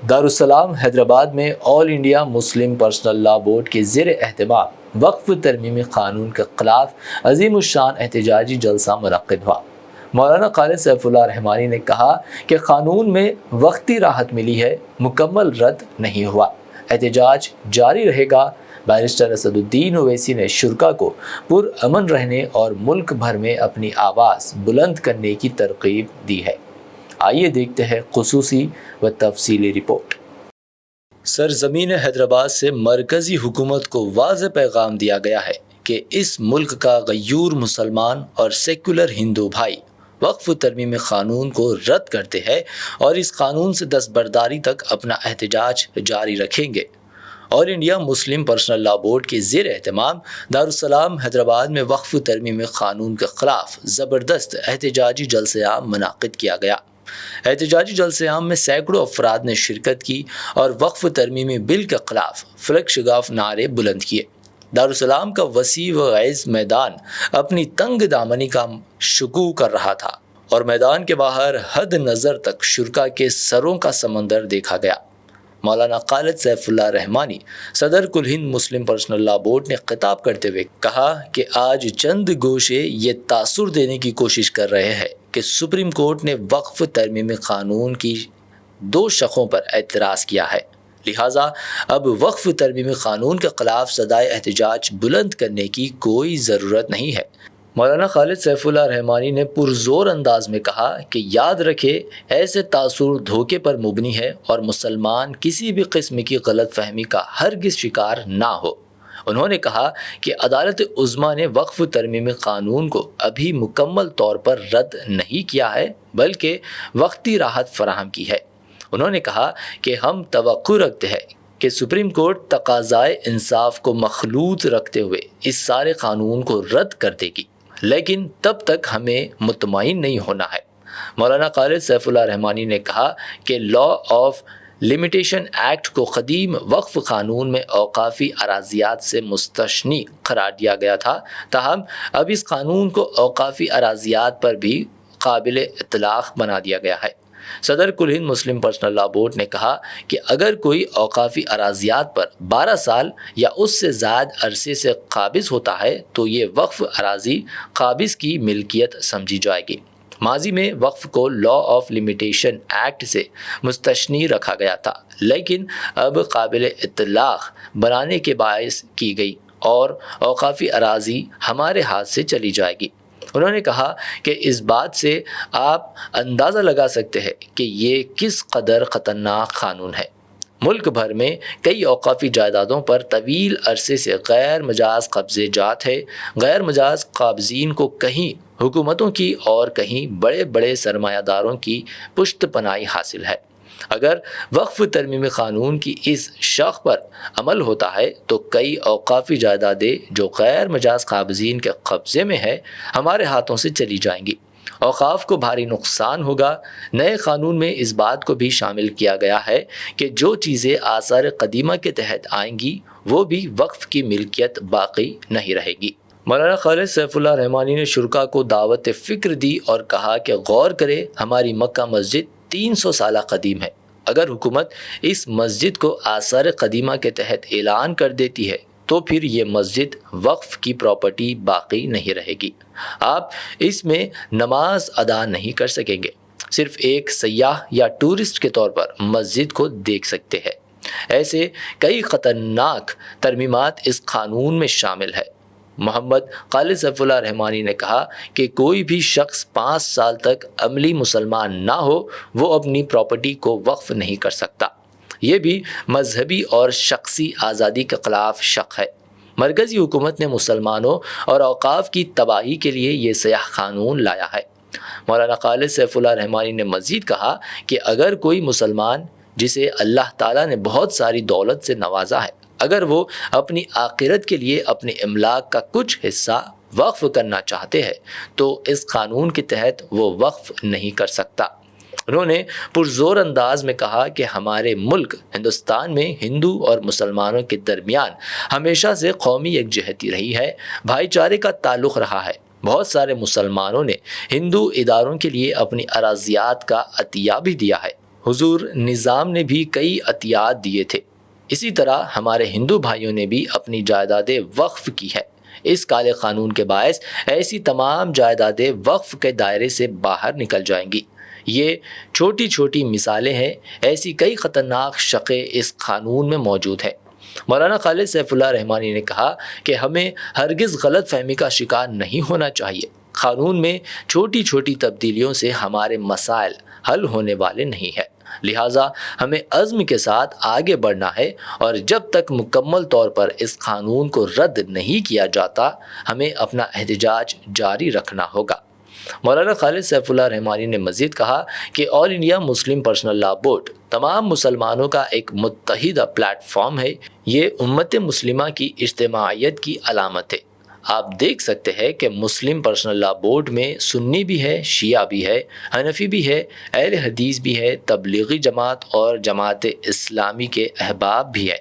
دارالسلام حیدرآباد میں آل India Muslim personal لا board کے زیر اہتمام وقف ترمیمی قانون کے خلاف عظیم الشان احتجاجی جلسہ منعقد ہوا۔ مولانا خالد سیف اللہ رحمانی نے کہا کہ قانون میں وقتی راحت ملی ہے، مکمل رد نہیں ہوا، احتجاج جاری رہے گا۔ بیرسٹر اسد الدین اویسی نے شرکاء کو پرامن رہنے اور ملک بھر میں اپنی آواز بلند کرنے کی ترغیب دی ہے۔ آئیے دیکھتے ہیں خصوصی و تفصیلی رپورٹ۔ سرزمین حیدرآباد سے مرکزی حکومت کو واضح پیغام دیا گیا ہے کہ اس ملک کا غیور مسلمان اور سیکولر ہندو بھائی وقف ترمیمی قانون کو رد کرتے ہیں اور اس قانون سے دستبرداری تک اپنا احتجاج جاری رکھیں گے۔ آل انڈیا مسلم پرسنل لا بورڈ کے زیر اہتمام دارالسلام حیدرآباد میں وقف ترمیمی قانون کے خلاف زبردست احتجاجی جلسہ عام منعقد کیا گیا۔ احتجاجی جلسے عام میں سینکڑوں افراد نے شرکت کی اور وقف ترمیمی بل کے خلاف فلک شگاف نعرے بلند کیے۔ دارالسلام کا وسیع و عریض میدان اپنی تنگ دامنی کا شکوہ کر رہا تھا اور میدان کے باہر حد نظر تک شرکاء کے سروں کا سمندر دیکھا گیا۔ مولانا خالد سیف اللہ رحمانی صدر کل ہند مسلم پرسنل لا بورڈ نے خطاب کرتے ہوئے کہا کہ آج چند گوشے یہ تاثر دینے کی کوشش کر رہے ہیں کہ سپریم کورٹ نے وقف ترمیمی قانون کی 2 شقوں پر اعتراض کیا ہے، لہٰذا اب وقف ترمیمی قانون کے خلاف صدائے احتجاج بلند کرنے کی کوئی ضرورت نہیں ہے۔ مولانا خالد سیف اللہ رحمانی نے پرزور انداز میں کہا کہ یاد رکھے ایسے تاثر دھوکے پر مبنی ہے اور مسلمان کسی بھی قسم کی غلط فہمی کا ہرگز شکار نہ ہو۔ انہوں نے کہا کہ عدالت عظمیٰ نے وقف ترمیمی قانون کو ابھی مکمل طور پر رد نہیں کیا ہے بلکہ وقتی راحت فراہم کی ہے۔ انہوں نے کہا کہ ہم توقع رکھتے ہیں کہ سپریم کورٹ تقاضائے انصاف کو مخلوط رکھتے ہوئے اس سارے قانون کو رد کر دے گی، لیکن تب تک ہمیں مطمئن نہیں ہونا ہے۔ مولانا خالد سیف اللہ رحمانی نے کہا کہ لا آف لمیٹیشن ایکٹ کو قدیم وقف قانون میں اوقافی اراضیات سے مستثنی قرار دیا گیا تھا، تاہم اب اس قانون کو اوقافی اراضیات پر بھی قابل اطلاق بنا دیا گیا ہے۔ صدر کل ہند مسلم پرسنل لا بورڈ نے کہا کہ اگر کوئی اوقافی اراضیات پر 12 سال یا اس سے زائد عرصے سے قابض ہوتا ہے تو یہ وقف اراضی قابض کی ملکیت سمجھی جائے گی۔ ماضی میں وقف کو لا آف لمیٹیشن ایکٹ سے مستثنی رکھا گیا تھا، لیکن اب قابل اطلاق بنانے کے باعث کی گئی اور اوقافی اراضی ہمارے ہاتھ سے چلی جائے گی۔ انہوں نے کہا کہ اس بات سے آپ اندازہ لگا سکتے ہیں کہ یہ کس قدر خطرناک قانون ہے۔ ملک بھر میں کئی اوقافی جائیدادوں پر طویل عرصے سے غیر مجاز قبضے جات ہے۔ غیر مجاز قابضین کو کہیں حکومتوں کی اور کہیں بڑے بڑے سرمایہ داروں کی پشت پناہی حاصل ہے۔ اگر وقف ترمیمی قانون کی اس شق پر عمل ہوتا ہے تو کئی اوقافی جائیدادیں جو غیر مجاز قابضین کے قبضے میں ہے ہمارے ہاتھوں سے چلی جائیں گی۔ اوقاف کو بھاری نقصان ہوگا۔ نئے قانون میں اس بات کو بھی شامل کیا گیا ہے کہ جو چیزیں آثار قدیمہ کے تحت آئیں گی وہ بھی وقف کی ملکیت باقی نہیں رہے گی۔ مولانا خالد سیف اللہ رحمانی نے شرکاء کو دعوت فکر دی اور کہا کہ غور کرے، ہماری مکہ مسجد 300 سالہ قدیم ہے۔ اگر حکومت اس مسجد کو آثار قدیمہ کے تحت اعلان کر دیتی ہے تو پھر یہ مسجد وقف کی پراپرٹی باقی نہیں رہے گی۔ آپ اس میں نماز ادا نہیں کر سکیں گے، صرف ایک سیاح یا ٹورسٹ کے طور پر مسجد کو دیکھ سکتے ہیں۔ ایسے کئی خطرناک ترمیمات اس قانون میں شامل ہے۔ محمد خالد سیف اللہ رحمانی نے کہا کہ کوئی بھی شخص 5 سال تک عملی مسلمان نہ ہو وہ اپنی پراپرٹی کو وقف نہیں کر سکتا۔ یہ بھی مذہبی اور شخصی آزادی کے خلاف شق ہے۔ مرکزی حکومت نے مسلمانوں اور اوقاف کی تباہی کے لیے یہ سیاہ قانون لایا ہے۔ مولانا خالد سیف اللہ رحمانی نے مزید کہا کہ اگر کوئی مسلمان جسے اللہ تعالیٰ نے بہت ساری دولت سے نوازا ہے، اگر وہ اپنی آخرت کے لیے اپنے املاک کا کچھ حصہ وقف کرنا چاہتے ہیں تو اس قانون کے تحت وہ وقف نہیں کر سکتا۔ انہوں نے پرزور انداز میں کہا کہ ہمارے ملک ہندوستان میں ہندو اور مسلمانوں کے درمیان ہمیشہ سے قومی یکجہتی رہی ہے، بھائی چارے کا تعلق رہا ہے۔ بہت سارے مسلمانوں نے ہندو اداروں کے لیے اپنی اراضیات کا عطیہ بھی دیا ہے۔ حضور نظام نے بھی کئی عطیات دیے تھے، اسی طرح ہمارے ہندو بھائیوں نے بھی اپنی جائیدادیں وقف کی ہے۔ اس کالے قانون کے باعث ایسی تمام جائیدادیں وقف کے دائرے سے باہر نکل جائیں گی۔ یہ چھوٹی چھوٹی مثالیں ہیں، ایسی کئی خطرناک شقیں اس قانون میں موجود ہیں۔ مولانا خالد سیف اللہ رحمانی نے کہا کہ ہمیں ہرگز غلط فہمی کا شکار نہیں ہونا چاہیے۔ قانون میں چھوٹی چھوٹی تبدیلیوں سے ہمارے مسائل حل ہونے والے نہیں ہیں، لہٰذا ہمیں عزم کے ساتھ آگے بڑھنا ہے، اور جب تک مکمل طور پر اس قانون کو رد نہیں کیا جاتا ہمیں اپنا احتجاج جاری رکھنا ہوگا۔ مولانا خالد سیف اللہ رحمانی نے مزید کہا کہ آل انڈیا مسلم پرسنل لا بورڈ تمام مسلمانوں کا ایک متحدہ پلیٹ فارم ہے۔ یہ امت مسلمہ کی اجتماعیت کی علامت ہے۔ آپ دیکھ سکتے ہیں کہ مسلم پرسنل لا بورڈ میں سنی بھی ہے، شیعہ بھی ہے، حنفی بھی ہے، اہل حدیث بھی ہے، تبلیغی جماعت اور جماعت اسلامی کے احباب بھی ہے،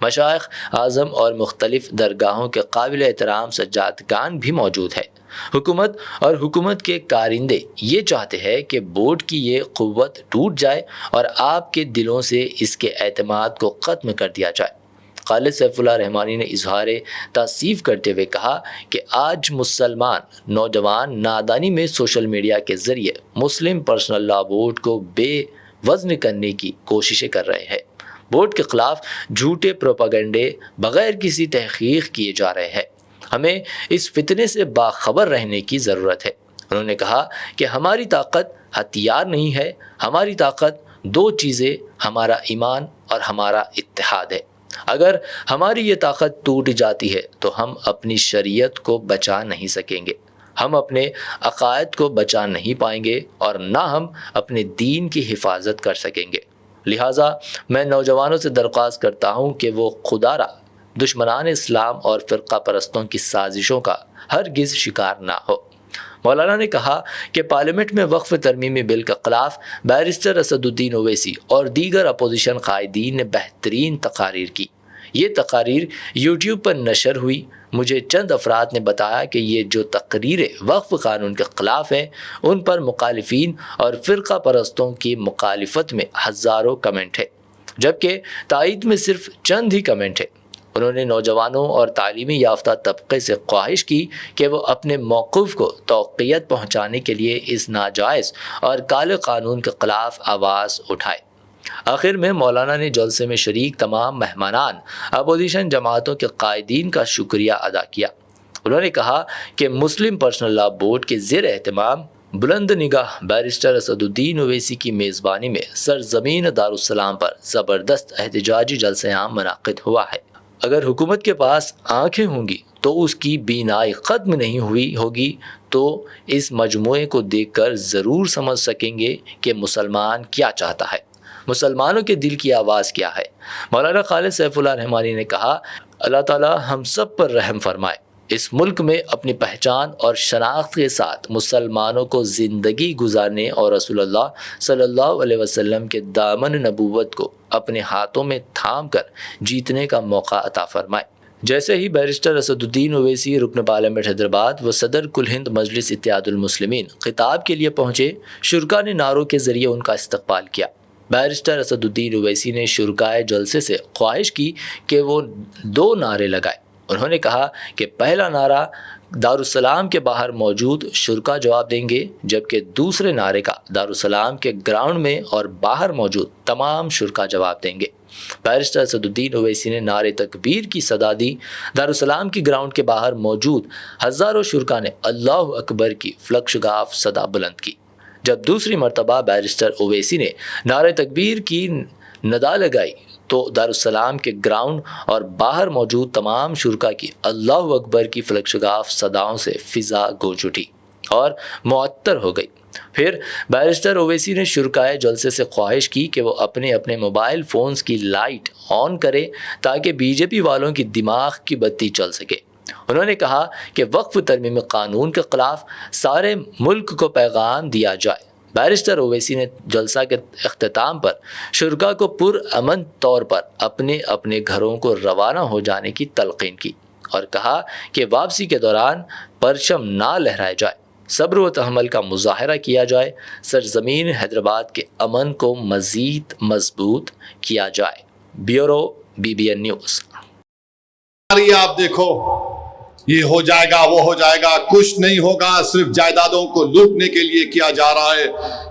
مشائخ اعظم اور مختلف درگاہوں کے قابل احترام سجادگان بھی موجود ہے۔ حکومت اور حکومت کے کارندے یہ چاہتے ہیں کہ بورڈ کی یہ قوت ٹوٹ جائے اور آپ کے دلوں سے اس کے اعتماد کو ختم کر دیا جائے۔ خالد سیف اللہ رحمانی نے اظہار تأسیف کرتے ہوئے کہا کہ آج مسلمان نوجوان نادانی میں سوشل میڈیا کے ذریعے مسلم پرسنل لا بورڈ کو بے وزن کرنے کی کوششیں کر رہے ہیں۔ بورڈ کے خلاف جھوٹے پروپیگنڈے بغیر کسی تحقیق کیے جا رہے ہیں۔ ہمیں اس فتنے سے باخبر رہنے کی ضرورت ہے۔ انہوں نے کہا کہ ہماری طاقت ہتھیار نہیں ہے، ہماری طاقت دو چیزیں، ہمارا ایمان اور ہمارا اتحاد ہے۔ اگر ہماری یہ طاقت ٹوٹ جاتی ہے تو ہم اپنی شریعت کو بچا نہیں سکیں گے، ہم اپنے عقائد کو بچا نہیں پائیں گے، اور نہ ہم اپنے دین کی حفاظت کر سکیں گے۔ لہٰذا میں نوجوانوں سے درخواست کرتا ہوں کہ وہ خدا را دشمنان اسلام اور فرقہ پرستوں کی سازشوں کا ہرگز شکار نہ ہو۔ مولانا نے کہا کہ پارلیمنٹ میں وقف ترمیمی بل کے خلاف بیرسٹر اسد الدین اویسی اور دیگر اپوزیشن قائدین نے بہترین تقاریر کی۔ یہ تقاریر یوٹیوب پر نشر ہوئی۔ مجھے چند افراد نے بتایا کہ یہ جو تقریریں وقف قانون کے خلاف ہیں ان پر مخالفین اور فرقہ پرستوں کی مخالفت میں ہزاروں کمنٹ ہیں، جبکہ تائید میں صرف چند ہی کمنٹ ہیں۔ انہوں نے نوجوانوں اور تعلیمی یافتہ طبقے سے خواہش کی کہ وہ اپنے موقف کو توقیت پہنچانے کے لیے اس ناجائز اور کالے قانون کے خلاف آواز اٹھائے۔ آخر میں مولانا نے جلسے میں شریک تمام مہمانان اپوزیشن جماعتوں کے قائدین کا شکریہ ادا کیا۔ انہوں نے کہا کہ مسلم پرسنل لا بورڈ کے زیر اہتمام بلند نگاہ بیرسٹر اسد الدین اویسی کی میزبانی میں سرزمین دارالسلام پر زبردست احتجاجی جلسہ عام منعقد ہوا ہے۔ اگر حکومت کے پاس آنکھیں ہوں گی تو اس کی بینائی ختم نہیں ہوئی ہوگی تو اس مجموعے کو دیکھ کر ضرور سمجھ سکیں گے کہ مسلمان کیا چاہتا ہے، مسلمانوں کے دل کی آواز کیا ہے۔ مولانا خالد سیف اللہ رحمانی نے کہا، اللہ تعالی ہم سب پر رحم فرمائے۔ اس ملک میں اپنی پہچان اور شناخت کے ساتھ مسلمانوں کو زندگی گزارنے اور رسول اللہ صلی اللہ علیہ وسلم کے دامن نبوت کو اپنے ہاتھوں میں تھام کر جیتنے کا موقع عطا فرمائے۔ جیسے ہی بیرسٹر اسد الدین اویسی رکن پارلیمنٹ حیدرآباد و صدر کل ہند مجلس اتحاد المسلمین خطاب کے لیے پہنچے، شرکاء نے نعروں کے ذریعے ان کا استقبال کیا۔ بیرسٹر اسد الدین اویسی نے شرکائے جلسے سے خواہش کی کہ وہ 2 نعرے لگائے۔ انہوں نے کہا کہ پہلا نعرہ دارالسلام کے باہر موجود شرکاء جواب دیں گے، جبکہ دوسرے نعرے کا دارالسلام کے گراؤنڈ میں اور باہر موجود تمام شرکاء جواب دیں گے۔ بیرسٹر اسد الدین اویسی نے نعرے تکبیر کی صدا دی۔ دارالسلام کی گراؤنڈ کے باہر موجود ہزاروں شرکاء نے اللہ اکبر کی فلکشگاف صدا بلند کی۔ جب دوسری مرتبہ بیرسٹر اویسی نے نعرہ تکبیر کی ندا لگائی تو دارالسلام کے گراؤنڈ اور باہر موجود تمام شرکاء کی اللہ اکبر کی فلکشگاف صداؤں سے فضا گونج اٹھی اور معطر ہو گئی۔ پھر بیرسٹر اویسی نے شرکائے جلسے سے خواہش کی کہ وہ اپنے اپنے موبائل فونز کی لائٹ آن کرے تاکہ بی جے پی والوں کی دماغ کی بتی چل سکے۔ انہوں نے کہا کہ وقف ترمیمی قانون کے خلاف سارے ملک کو پیغام دیا جائے۔ بیرسٹر اویسی نے جلسہ کے اختتام پر شرکاء کو پرامن طور پر اپنے اپنے گھروں کو روانہ ہو جانے کی تلقین کی اور کہا کہ واپسی کے دوران پرچم نہ لہرائے جائے، صبر و تحمل کا مظاہرہ کیا جائے، سرزمین حیدرآباد کے امن کو مزید مضبوط کیا جائے۔ Bureau BBN news. آپ دیکھو یہ ہو جائے گا وہ ہو جائے گا، کچھ نہیں ہوگا، صرف جائیدادوں کو لوٹنے کے لیے کیا جا رہا ہے۔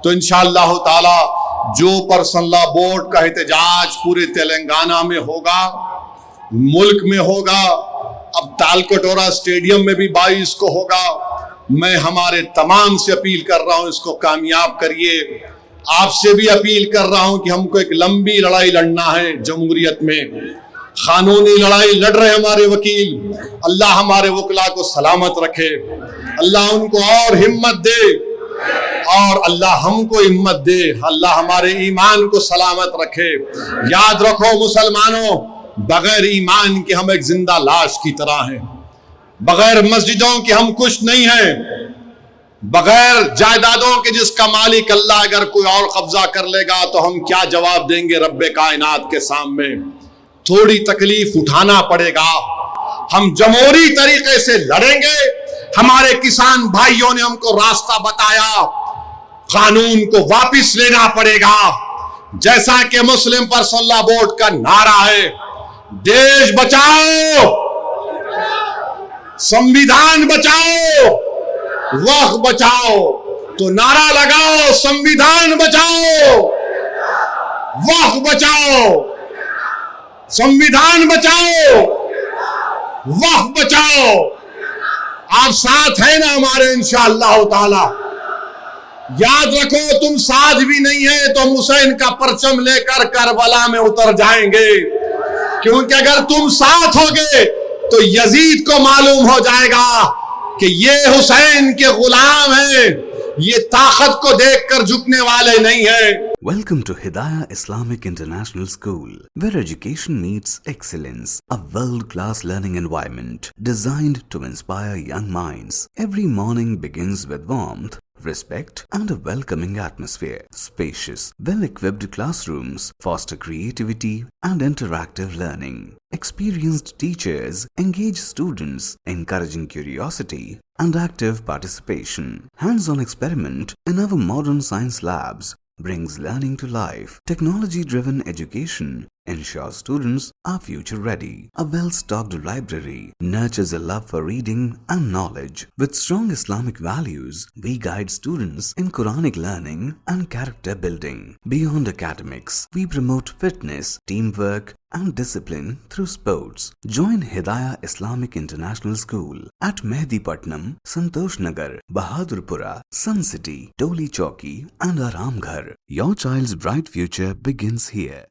تو انشاءاللہ تعالی جو پرسنل لا بورڈ کا احتجاج پورے تلنگانہ میں ہوگا، ملک میں ہوگا، اب تالکٹورا اسٹیڈیم میں بھی 22 کو ہوگا، میں ہمارے تمام سے اپیل کر رہا ہوں اس کو کامیاب کریے۔ آپ سے بھی اپیل کر رہا ہوں کہ ہم کو ایک لمبی لڑائی لڑنا ہے جمہوریت میں، قانونی لڑائی لڑ رہے ہمارے وکیل، اللہ ہمارے وکلاء کو سلامت رکھے، اللہ ان کو اور ہمت دے، اور اللہ ہم کو ہمت دے، اللہ ہمارے ایمان کو سلامت رکھے۔ یاد رکھو مسلمانوں، بغیر ایمان کے ہم ایک زندہ لاش کی طرح ہیں، بغیر مسجدوں کے ہم کچھ نہیں ہیں، بغیر جائیدادوں کے جس کا مالک اللہ اگر کوئی اور قبضہ کر لے گا تو ہم کیا جواب دیں گے رب کائنات کے سامنے؟ تھوڑی تکلیف اٹھانا پڑے گا، ہم جمہوری طریقے سے لڑیں گے، ہمارے کسان بھائیوں نے ہم کو راستہ بتایا، قانون کو واپس لینا پڑے گا، جیسا کہ مسلم پرسنل لا بورڈ کا نعرہ ہے، دیش بچاؤ، سنویدھان بچاؤ، وقت بچاؤ، تو نعرہ لگاؤ، سنویدھان بچاؤ، وقت بچاؤ، سنویدھان بچاؤ، وقت بچاؤ۔ آپ ساتھ ہیں نا ہمارے انشاءاللہ تعالی؟ یاد رکھو تم ساتھ بھی نہیں ہیں تو ہم حسین کا پرچم لے کر کربلا میں اتر جائیں گے، کیونکہ اگر تم ساتھ ہوگے تو یزید کو معلوم ہو جائے گا کہ یہ حسین کے غلام ہیں، یہ طاقت کو دیکھ کر جھکنے والے نہیں ہیں۔ Welcome to Hidayah Islamic International School, where education meets excellence, a world-class learning environment designed to inspire young minds. Every morning begins with warmth, respect, and a welcoming atmosphere. Spacious, well-equipped classrooms foster creativity and interactive learning. Experienced teachers engage students, encouraging curiosity and active participation. Hands-on experiment in our modern science labs brings learning to life. Technology-driven education ensures students are future-ready. A well-stocked library nurtures a love for reading and knowledge. With strong Islamic values, we guide students in Quranic learning and character building. Beyond academics, we promote fitness, teamwork, and discipline through sports. Join Hidayah Islamic International School at Mehdipatnam, Santosh Nagar, Bahadurpura, Sun City, Toli Chowki, and Aramghar. Your child's bright future begins here.